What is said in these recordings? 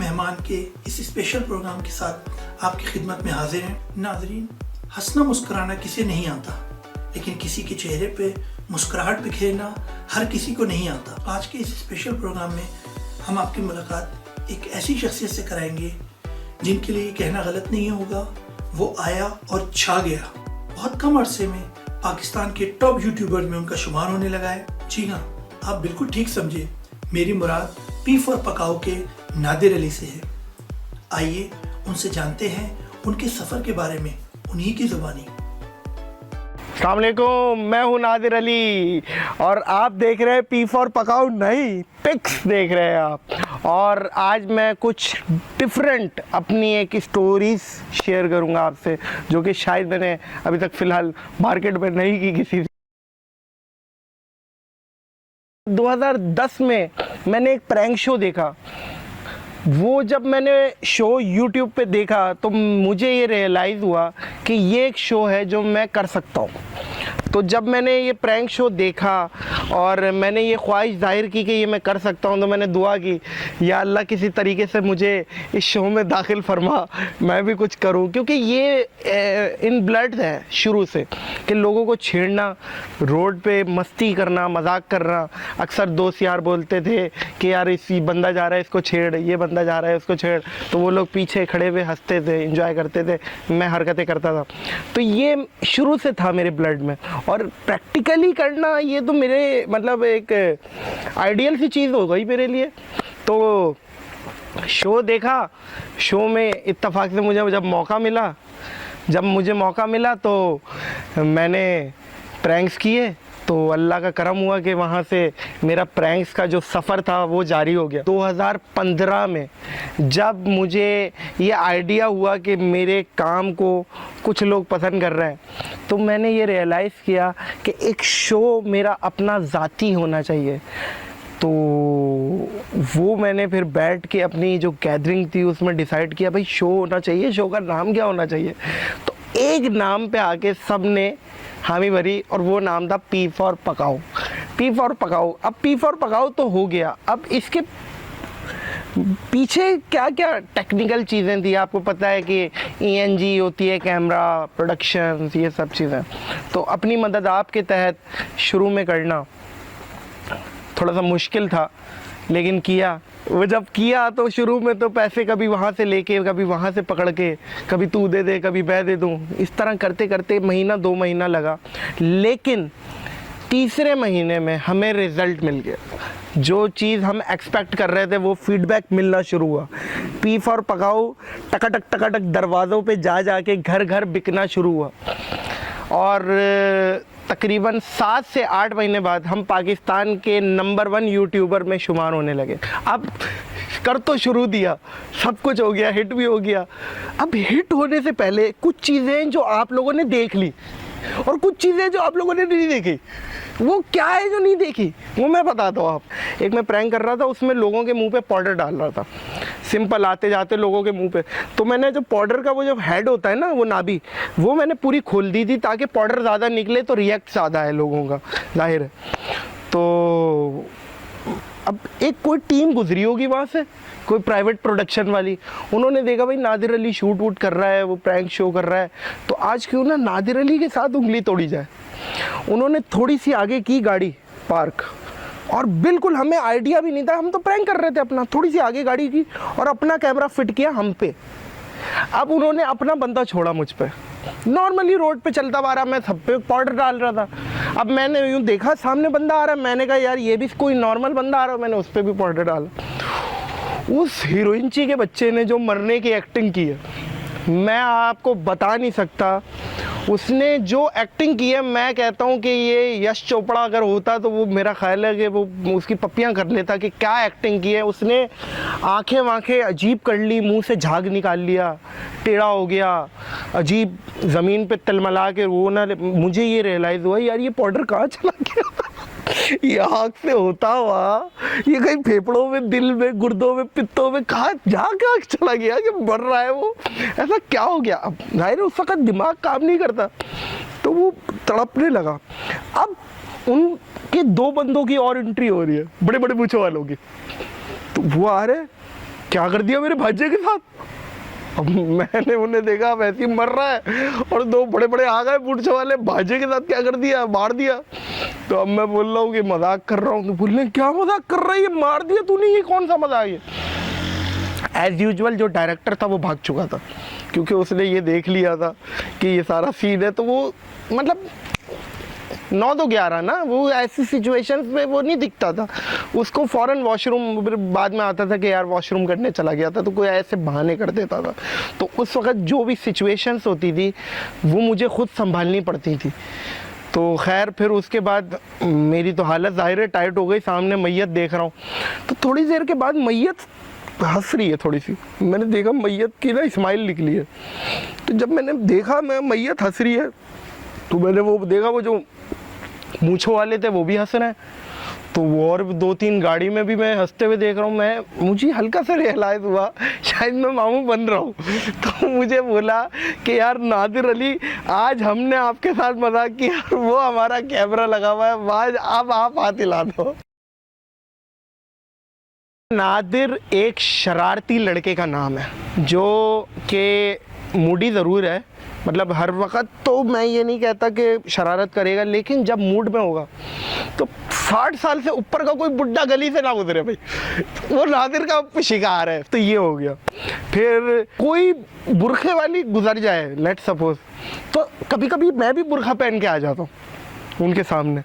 मेहमान के इस स्पेशल प्रोग्राम के साथ आपकी खिदमत में हाजिर हैं। नाजरीन, हंसना मुस्कुराना किसे नहीं आता, लेकिन किसी के चेहरे पे मुस्कुराहट बिखेरना हर किसी को नहीं आता। आज के इस स्पेशल प्रोग्राम में हम आपकी मुलाकात एक ऐसी शख्सियत से कराएंगे जिनके लिए कहना गलत नहीं होगा, वो आया और छा गया। बहुत कम अरसे में पाकिस्तान के टॉप यूट्यूबर में उनका शुमार होने लगा है। जी हाँ, आप बिल्कुल ठीक समझे, मेरी मुराद पी फॉर पकाओ के नादिर अली से है। आइए उनसे जानते हैं उनके सफ़र के बारे में, उन्हीं की ज़ुबानी। अस्सलाम वालेकुम, मैं हूँ नादिर अली और आप देख रहे हैं पी फॉर पकाओ, नहीं पिक्स देख रहे हैं आप। और आज मैं कुछ डिफरेंट अपनी एक स्टोरीज शेयर करूँगा आपसे, जो कि शायद मैंने अभी तक फ़िलहाल मार्केट में नहीं की किसी से। 2010 में मैंने एक प्रैंक शो देखा। वो जब मैंने शो यूट्यूब पे देखा तो मुझे ये रियलाइज़ हुआ कि ये एक शो है जो मैं कर सकता हूँ। तो जब मैंने ये प्रैंक शो देखा और मैंने ये ख्वाहिश जाहिर की कि ये मैं कर सकता हूँ, तो मैंने दुआ की, या अल्लाह किसी तरीके से मुझे इस शो में दाखिल फरमा, मैं भी कुछ करूँ। क्योंकि ये इन ब्लड है शुरू से कि लोगों को छेड़ना, रोड पे मस्ती करना, मजाक करना। अक्सर दोस्त यार बोलते थे कि यार इसी बंदा जा रहा है इसको छेड़, ये बंदा जा रहा है उसको छेड़, तो वो लोग पीछे खड़े हुए हंसते थे, एंजॉय करते थे, मैं हरकतें करता था। तो ये शुरू से था मेरे ब्लड में। और प्रैक्टिकली करना ये तो मेरे मतलब एक आइडियल सी चीज़ हो गई मेरे लिए। तो शो देखा, शो में इत्तेफाक से मुझे जब मुझे मौका मिला तो मैंने प्रैंक्स किए। तो अल्लाह का करम हुआ कि वहाँ से मेरा प्रैंक्स का जो सफ़र था वो जारी हो गया। 2015 में जब मुझे ये आइडिया हुआ कि मेरे काम को कुछ लोग पसंद कर रहे हैं, तो मैंने ये रियलाइज़ किया कि एक शो मेरा अपना ज़ाती होना चाहिए। तो वो मैंने फिर बैठ के अपनी जो गैदरिंग थी उसमें डिसाइड किया, भाई शो होना चाहिए, शो का नाम क्या होना चाहिए। तो एक नाम पे आके सब ने हामी भरी और वो नाम था पी फॉर पकाओ। पी फॉर पकाओ, अब पी फॉर पकाओ तो हो गया। अब इसके पीछे क्या क्या टेक्निकल चीज़ें थी, आपको पता है कि ENG होती है, कैमरा, प्रोडक्शन, ये सब चीज़ें। तो अपनी मदद आपके तहत शुरू में करना थोड़ा सा मुश्किल था, लेकिन किया। वो जब किया तो शुरू में तो पैसे कभी वहाँ से लेके, कभी वहाँ से पकड़ के, कभी तू दे दे, कभी मैं दे दूँ, इस तरह करते करते महीना 2 महीना लगा। लेकिन तीसरे महीने में हमें रिज़ल्ट मिल गया। जो चीज़ हम एक्सपेक्ट कर रहे थे वो फीडबैक मिलना शुरू हुआ। पी फॉर पकाओ टकाटक दरवाज़ों पे जा के घर घर बिकना शुरू हुआ। और तकरीबन 7 से 8 महीने बाद हम पाकिस्तान के नंबर 1 यूट्यूबर में शुमार होने लगे। अब कर तो शुरू दिया, सब कुछ हो गया, हिट भी हो गया। अब हिट होने से पहले कुछ चीज़ें जो आप लोगों ने देख ली और कुछ चीज़ें जो आप लोगों ने नहीं देखी, वो क्या है जो नहीं देखी वो मैं बताता हूँ आप। एक मैं प्रैंक कर रहा था, उसमें लोगों के मुंह पे पाउडर डाल रहा था, सिंपल आते जाते लोगों के मुंह पे। तो मैंने जो पाउडर का वो जो हेड होता है ना, वो नाभि, वो मैंने पूरी खोल दी थी ताकि पाउडर ज़्यादा निकले तो रिएक्ट ज़्यादा है लोगों का, जाहिर है। तो अब एक कोई टीम गुजरी होगी वहाँ से, कोई प्राइवेट प्रोडक्शन वाली, उन्होंने देखा भाई नादिर अली शूट वूट कर रहा है, वो प्रैंक शो कर रहा है, तो आज क्यों ना नादिर अली के साथ उंगली तोड़ी जाए। उन्होंने थोड़ी सी आगे की गाड़ी पार्क, और बिल्कुल हमें आइडिया भी नहीं था, हम तो प्रैंक कर रहे थे अपना, थोड़ी सी आगे गाड़ी की और अपना कैमरा फिट किया हम पे। अब उन्होंने अपना बंदा छोड़ा मुझ पे, नॉर्मली रोड पे चलता आ रहा, मैं सब पे पाउडर डाल रहा था। अब मैंने यूँ देखा सामने बंदा आ रहा है, मैंने कहा यार ये भी कोई नॉर्मल बंदा आ रहा है, मैंने उस पर भी पाउडर डाला। उस हीरोइनची के बच्चे ने जो मरने की एक्टिंग की है, मैं आपको बता नहीं सकता। उसने जो एक्टिंग की है, मैं कहता हूँ कि ये यश चोपड़ा अगर होता तो वो मेरा ख्याल है कि वो उसकी पप्पियाँ कर लेता कि क्या एक्टिंग की है उसने। आंखें वाँखें अजीब कर ली, मुंह से झाग निकाल लिया, टेढ़ा हो गया, अजीब ज़मीन पे तिलमिला के वो ना। मुझे ये रियलाइज़ हुआ यार ये पाउडर कहाँ चला गया। ये आँख से होता हुआ ये कहीं फेफड़ों में, दिल में, गुर्दों में, पित्तों में कहाँ चला गया कि मर रहा है वो, ऐसा क्या हो गया। अब जाहिर है उस वक्त दिमाग काम नहीं करता, तो वो तड़पने लगा। अब उनके 2 बंदों की और एंट्री हो रही है, बड़े बड़े मूंछों वालों की। तो वो आ रहे क्या कर दिया मेरे भांजे के साथ। अब मैंने उन्हें देखा वैसे ही मर रहा है और दो बड़े बड़े आ गए पुलिस वाले, भांजे के साथ क्या कर दिया, मार दिया। तो अब मैं बोल रहा हूँ कि मजाक कर रहा हूँ, तो बोल रहे क्या मजाक कर रहा है, ये मार दिया तूने, ये कौन सा मजाक है। एज यूजुअल जो डायरेक्टर था वो भाग चुका था, क्योंकि उसने ये देख लिया था कि ये सारा सीन है। तो वो मतलब 9 तो 11 ना, वो ऐसी सिचुएशंस में वो नहीं दिखता था, उसको फौरन वॉशरूम बाद में आता था कि यार वॉशरूम करने चला गया था, तो कोई ऐसे बहाने कर देता था। तो उस वक्त जो भी सिचुएशंस होती थी वो मुझे खुद संभालनी पड़ती थी। तो खैर फिर उसके बाद मेरी तो हालत ज़ाहिर है टाइट हो गई, सामने मैयत देख रहा हूँ। तो थोड़ी देर के बाद मैयत हंस रही है थोड़ी सी, मैंने देखा मैयत की ना स्माइल निकली है। तो जब मैंने देखा मैं मैयत हंस रही है, तो मैंने वो देखा वो जो मूंछों वाले थे वो भी हंस रहे हैं। तो वो और 2-3 गाड़ी में भी मैं हंसते हुए देख रहा हूँ। मुझे हल्का सा रियलाइज़ हुआ शायद मैं मामू बन रहा हूँ। तो मुझे बोला कि यार नादिर अली, आज हमने आपके साथ मजाक किया, वो हमारा कैमरा लगा हुआ है, आज अब आप हाथ हिला दो। नादिर एक शरारती लड़के का नाम है, जो कि मूडी ज़रूर है, मतलब हर वक्त तो मैं ये नहीं कहता कि शरारत करेगा, लेकिन जब मूड में होगा तो 60 साल से ऊपर का कोई बुढ़ा गली से ना गुजरे भाई, वो नादिर का शिकार है। तो ये हो गया। फिर कोई बुरखे वाली गुजर जाए लेट सपोज, तो कभी कभी मैं भी बुरखा पहन के आ जाता हूँ उनके सामने,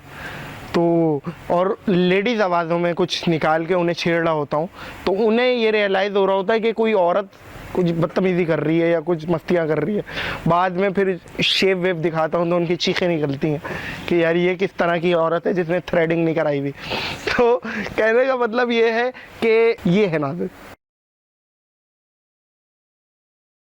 तो और लेडीज़ आवाज़ों में कुछ निकाल के उन्हें छेड़ रहा होता हूँ। तो उन्हें ये रियलाइज़ हो रहा होता है कि कोई औरत कुछ बदतमीज़ी कर रही है या कुछ मस्तियाँ कर रही है। बाद में फिर शेव वेव दिखाता हूँ तो उनकी चीखें निकलती हैं कि यार ये किस तरह की औरत है जिसने थ्रेडिंग नहीं कराई हुई। तो कहने का मतलब ये है कि ये है नादिर।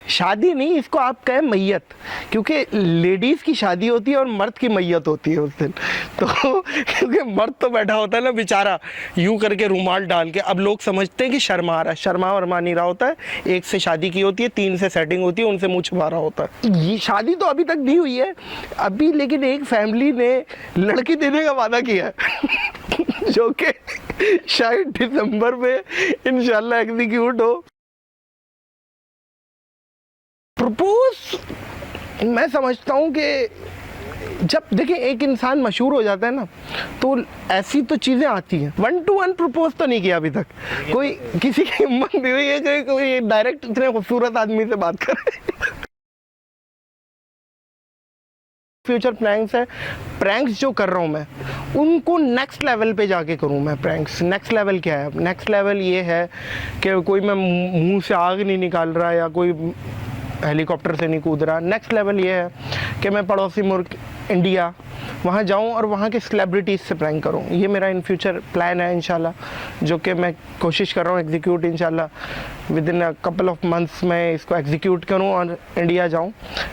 शादी नहीं, इसको आप कहें मैयत, क्योंकि लेडीज़ की शादी होती है और मर्द की मैयत होती है उस दिन। तो क्योंकि मर्द तो बैठा होता है ना बेचारा यूं करके रुमाल डाल के, अब लोग समझते हैं कि शर्मा रहा है, शर्मा वरमा नहीं रहा होता है। 1 से शादी की होती है, 3 से सेटिंग होती है, उनसे मुँह छुपा रहा होता है। ये शादी तो अभी तक नहीं हुई है अभी, लेकिन एक फैमिली ने लड़की देने का वादा किया है जो कि शायद दिसंबर में इंशाल्लाह एग्जीक्यूट हो। प्रपोज मैं समझता हूँ कि जब देखिए एक इंसान मशहूर हो जाता है ना, तो ऐसी तो चीज़ें आती हैं। 1 to 1 प्रपोज तो नहीं किया अभी तक, कोई किसी की हिम्मत नहीं हुई है कि कोई डायरेक्ट इतने खूबसूरत आदमी से बात करे। फ्यूचर प्रैंक्स है, प्रैंक्स जो कर रहा हूँ मैं उनको नेक्स्ट लेवल पे जाके करूँ मैं प्रैंक्स। नेक्स्ट लेवल क्या है? नेक्स्ट लेवल ये है कि कोई मैं मुंह से आग नहीं निकाल रहा या कोई हेलीकॉप्टर से नहीं कूद रहा। नेक्स्ट लेवल ये है कि मैं पड़ोसी मुल्क इंडिया वहाँ जाऊँ और वहाँ के सेलिब्रिटीज़ से प्रैंक करूँ। ये मेरा इन फ्यूचर प्लान है इंशाल्लाह, जो कि मैं कोशिश कर रहा हूँ एग्जीक्यूट इंशाल्लाह with in a couple of months मैं इसको एग्जीक्यूट करूँ और इंडिया जाऊँ।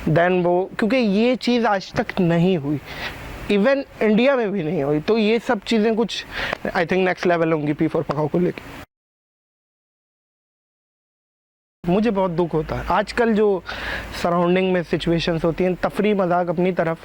देन वो, क्योंकि ये चीज़ आज तक नहीं हुई, इवन इंडिया में भी नहीं हुई, तो ये सब चीज़ें कुछ आई थिंक नेक्स्ट लेवल होंगी P4 पकाओ को लेके। मुझे बहुत दुख होता है आजकल जो सराउंडिंग में सिचुएशंस होती हैं, तफरी मजाक अपनी तरफ,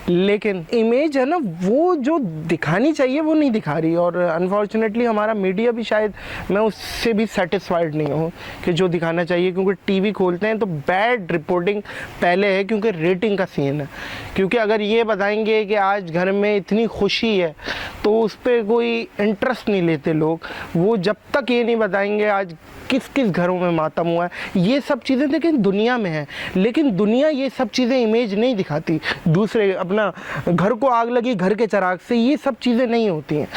लेकिन इमेज है ना वो जो दिखानी चाहिए वो नहीं दिखा रही। और अनफॉर्चुनेटली हमारा मीडिया भी, शायद मैं उससे भी सेटिस्फाइड नहीं हूँ कि जो दिखाना चाहिए, क्योंकि टीवी खोलते हैं तो बैड रिपोर्टिंग पहले है, क्योंकि रेटिंग का सीन है। क्योंकि अगर ये बताएंगे कि आज घर में इतनी खुशी है तो उस पर कोई इंटरेस्ट नहीं लेते लोग। वो जब तक ये नहीं बताएंगे आज किस किस घरों में मातम हुआ है, ये सब चीज़ें लेकिन दुनिया में है, लेकिन दुनिया ये सब चीज़ें इमेज नहीं दिखाती। दूसरे अपना घर को आग लगी घर के चिराग से, ये सब चीज़ें नहीं होती हैं,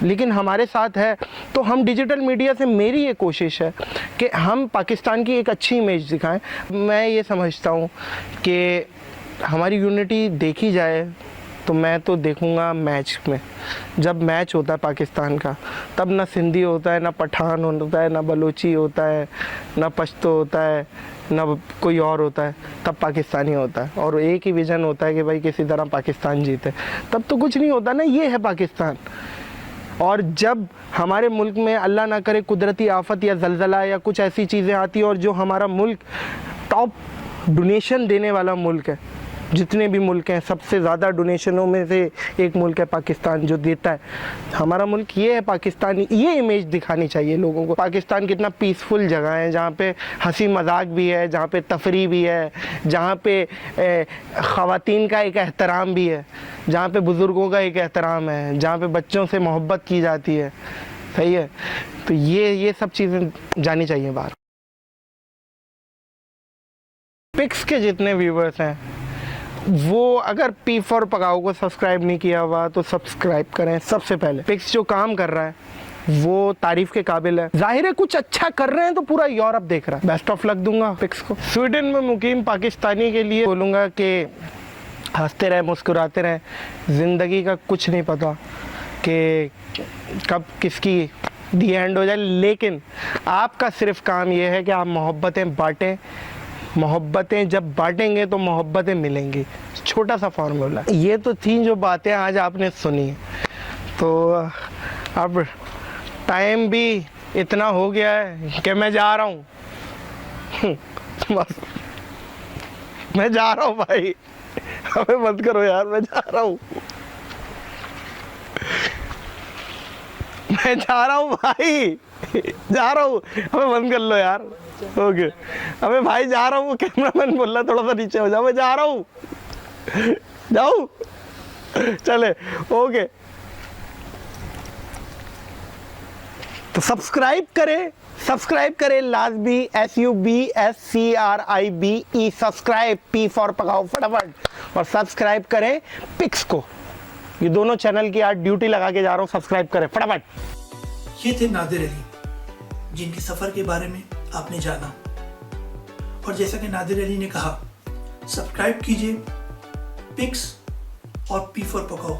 लेकिन हमारे साथ है। तो हम डिजिटल मीडिया से, मेरी ये कोशिश है कि हम पाकिस्तान की एक अच्छी इमेज दिखाएं। मैं ये समझता हूँ कि हमारी यूनिटी देखी जाए तो मैं तो देखूंगा मैच में, जब मैच होता है पाकिस्तान का, तब ना सिंधी होता है, ना पठान होता है, ना बलोची होता है, ना पश्तो होता है, ना कोई और होता है, तब पाकिस्तानी होता है। और एक ही विज़न होता है कि भाई किसी तरह पाकिस्तान जीते, तब तो कुछ नहीं होता ना। ये है पाकिस्तान। और जब हमारे मुल्क में अल्लाह ना करे कुदरती आफत या जलजला या कुछ ऐसी चीज़ें आती और जो हमारा मुल्क टॉप डोनेशन देने वाला मुल्क है, जितने भी मुल्क हैं सबसे ज़्यादा डोनेशनों में से एक मुल्क है पाकिस्तान जो देता है। हमारा मुल्क ये है पाकिस्तानी, ये इमेज दिखानी चाहिए लोगों को। पाकिस्तान कितना पीसफुल जगह है, जहाँ पे हंसी मजाक भी है, जहाँ पे तफरी भी है, जहाँ पे ख़वातीन का एक एहतराम भी है, जहाँ पे बुज़ुर्गों का एक एहतराम है, जहाँ पे बच्चों से मोहब्बत की जाती है। सही है, तो ये सब चीज़ें जानी चाहिए बाहर। पिक्स के जितने व्यूवर्स हैं वो अगर पी फॉर पकाओ को सब्सक्राइब नहीं किया हुआ तो सब्सक्राइब करें सबसे पहले। पिक्स जो काम कर रहा है वो तारीफ के काबिल है। जाहिर है कुछ अच्छा कर रहे हैं तो पूरा यूरोप देख रहा है। बेस्ट ऑफ लक दूंगा पिक्स को। स्वीडन में मुकीम पाकिस्तानी के लिए बोलूँगा कि हंसते रहे, मुस्कुराते रहें। ज़िंदगी का कुछ नहीं पता कि कब किसकी दी एंड हो जाए, लेकिन आपका सिर्फ काम ये है कि आप मोहब्बतें बांटें। मोहब्बतें जब बांटेंगे तो मोहब्बतें मिलेंगी। छोटा सा फार्मूला। ये तो थी जो बातें आज आपने सुनी, तो अब टाइम भी इतना हो गया है कि मैं जा रहा हूँ। बस मैं जा रहा हूँ भाई, हमें मत करो यार, मैं जा रहा हूँ, मैं जा रहा हूँ भाई, जा रहा हूँ, हमें बंद कर लो यार। ओके, अबे भाई जा रहा हूँ, कैमरामैन बोल रहा थोड़ा सा नीचे हो जाओ, मैं जा रहा हूँ, जाऊँ, चले, ओके। तो सब्सक्राइब करें लाजमी, SUBSCRIBE, सब्सक्राइब, P फॉर पकाओ फटाफट, और सब्सक्राइब करें पिक्स को। ये दोनों चैनल की आज ड्यूटी लगा के जा रहा हूँ, सब्सक्राइब करें फटाफट। ये थे नादिर अली, जिनके सफ़र के बारे में आपने जाना। और जैसा कि नादिर अली ने कहा, सब्सक्राइब कीजिए पिक्स और पी फॉर पकाओ।